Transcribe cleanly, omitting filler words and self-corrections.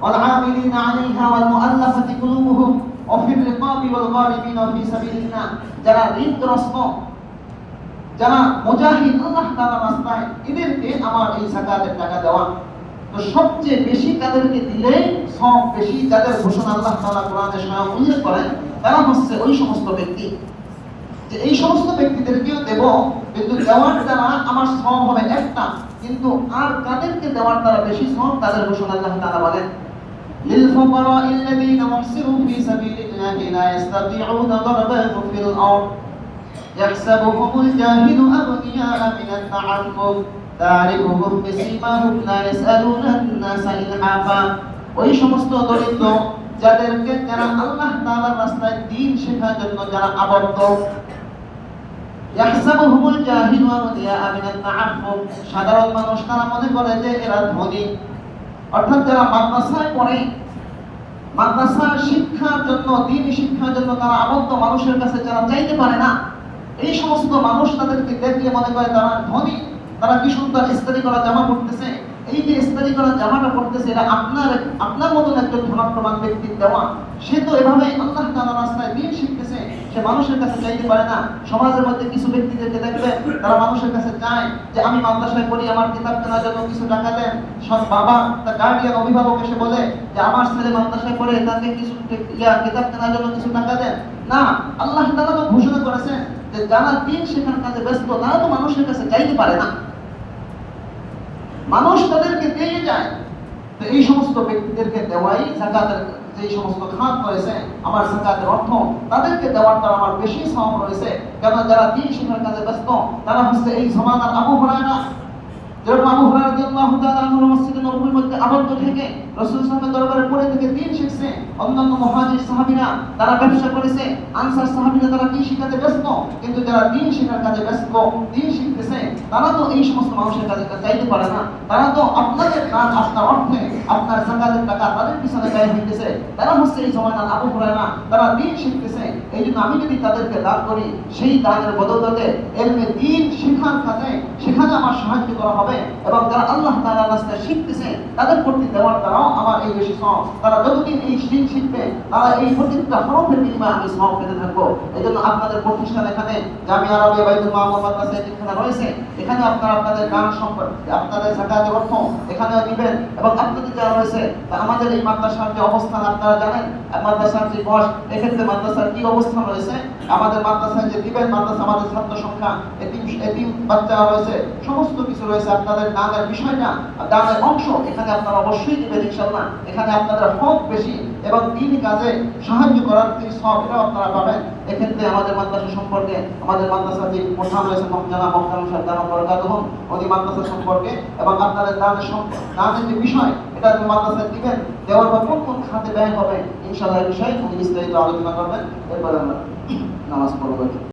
والعاملين عليها والمؤلفة قلوبهم وفي الرقاب والغارمين وفي سبيل الله যারা ঋণগ্রস্ত যারা মুজাহিদ আল্লাহ তাআলার রাস্তায় এদেরকে আমার এই যাকাতের টাকা দেওয়া। তো সবচেয়ে বেশি তাদেরকে দিলে সব বেশি যাদের ঘোষণা আল্লাহ তাআলা কোরআনে স্বয়ং উল্লেখ করেন তারা হচ্ছে ওই সমস্ত ব্যক্তি যে এই সমস্ত ব্যক্তিদেরকেও দেব, কিন্তু দেওয়ার দ্বারা আমার সওয়াব হবে একটা, কিন্তু আর কাদেরকে দেওয়ার দ্বারা বেশি সওয়াব তাদের ঘোষণা আল্লাহ তাআলা বলেন للفقراء الذين أحصروا في سبيل الله لا يستطيعون ضربا في الأرض يحسبهم الجاهل أغنياء من التعفف تعرفهم بسيماهم لا يسألون الناس إلحافا। ওই সমস্ত দরিদ্র যাদেরকে যারা আল্লাহ তাআলার রাস্তায় দ্বীন শেখার জন্য যারা আবদ্ধ, ইয়াহসাবুহুমুল জাহিলু আগনিয়া মিনাত তাআফফুফ, সাধারণ মানুষ তারা মনে করে যে এরা ধনী, অর্থাৎ যারা মাদ্রাসায় পড়ে, মাদ্রাসা শিক্ষার জন্য দ্বীনি শিক্ষার জন্য তারা আবদ্ধ মানুষের কাছে যারা চাইতে পারে না, এই সমস্ত মানুষ তাদেরকে দেখলে মনে করে তারা ধনী, তারা কি সুন্দর ইস্ত্রি করা জামা পরতেছে, এই যে ইস্ত্রি করা জামাটা পরতেছে এটা আপনার মতন একজন ধনাত্মবান ব্যক্তির দেওয়া, সে তো এভাবে আল্লাহ তাআলার রাস্তায় দ্বীন শিখতেছে, সে মানুষের কাছে চাইতে পারে না। সমাজের মধ্যে কিছু ব্যক্তিদেরকে দেখবে তারা মানুষের কাছে চায় যে আমি মাদ্রাসায় পড়ি, আমার কিতাব কেনার জন্য কিছু টাকা দেন। সব বাবা তার গার্ডিয়ান অভিভাবক এসে বলে যে আমার ছেলে মাদ্রাসায় পড়ে, তাকে কিছু কিতাব কেনার জন্য কিছু টাকা দেন। না, আল্লাহ তাআলা তো ঘোষণা করেছেন যে যারা দ্বীন শেখার কাজে ব্যস্ত তারা তো মানুষের কাছে চাইতে পারে না, মানুষ তাদেরকে দিয়ে যায়। তো এই সমস্ত ব্যক্তিদেরকে দেওয়াই যাকাতের যে সমস্ত খাত রয়েছে আমার যাকাতের অর্থ, তাদেরকে দেওয়ার দ্বারা আমার বেশি সওয়াব রয়েছে। কেন যারা দ্বীন শেখার কাজে ব্যস্ত তারা হচ্ছে এই জমানার আবু হুরায়রা, যেরকম আবু হুরায়রা রাদিয়াল্লাহু তাআলা আনহু মসজিদে নববীর মধ্যে আবদ্ধ থেকে রাসূল সাল্লাল্লাহু আলাইহি ওয়াসাল্লামের দরবারে পড়ে থেকে দ্বীন শিখছে। অন্যান্য মুহাজির সাহাবীরা তারা ব্যবসা করেছে, আনসার সাহাবীরা তারা দ্বীন শিখাতে ব্যস্ত, কিন্তু যারা দ্বীন শেখার কাজে ব্যস্ত, দ্বীন শিখতেছে, তারা তো এই সমস্ত মানুষের কাছে চাইতে পারে না। তারা তো আপনাদের কাজ, আপনার অর্থে, আপনার যাকাতের টাকা তাদের পিছনে ব্যয় হইতেছে। তারা হচ্ছে এই জমানার আবু হুরায়রা, তারা দ্বীন শিখতেছে। এই জন্য আমি যদি তাদেরকে দান করি, সেই দানের বদৌলতে ইলমে দ্বীন শেখার কাজে সেখানে আমার সাহায্য করা হবে, এবং যারা আল্লাহ তাআলার রাস্তায় শিখতেছে তাদের প্রতি দেওয়ার দ্বারাও আমার এই বেশি সওয়াব। তারা যতদিন এই দ্বীন শিখবে তারা এই প্রত্যেকটা হরফের বিনিময়ে আমি সওয়াব পেতে থাকবো। এই জন্য আপনাদের প্রতিষ্ঠান এখানে জামিয়া আরবিয়া বাইতুল মামুর মাদ্রাসা এখানে রয়েছে, এখানে আপনারা আপনাদের গান সম্পর্কে আপনাদের যাকাতের অর্থ এখানেও দিবেন, এবং আপনাদের যারা রয়েছে তা আমাদের এই মাদ্রাসার যে অবস্থান আপনারা জানেন, মাদ্রাসার যে বয়স, এক্ষেত্রে মাদ্রাসার কি অবস্থান রয়েছে, আমাদের মাদ্রাসায় যে দিবেন, মাদ্রাসা আমাদের ছাত্র সংখ্যা, এতিম বাচ্চা রয়েছে, সমস্ত কিছু রয়েছে। আপনাদের দানের বিষয়টা, দানের অংশ এখানে আপনারা অবশ্যই দিবেন ইনশাআল্লাহ। এখানে আপনাদের হক বেশি এবং দ্বীনি কাজে সাহায্য করার যে সওয়াব এটাও আপনারা পাবেন। এক্ষেত্রে আমাদের মাদ্রাসা সম্পর্কে, আমাদের মাদ্রাসার যে প্রধান রয়েছে জানাব মুহতারাম সাহেব দামাত বরকাতুহুম, উনি মাদ্রাসা সম্পর্কে এবং আপনাদের দানের যে বিষয় এটা মাদ্রাসায় দিবেন, দেওয়ার পর কোন খাতে ব্যয় হবে ইনশাআল্লাহ এই বিষয়ে উনি বিস্তারিত আলোচনা করবেন। এরপর আমরা নামাজ পড়ব।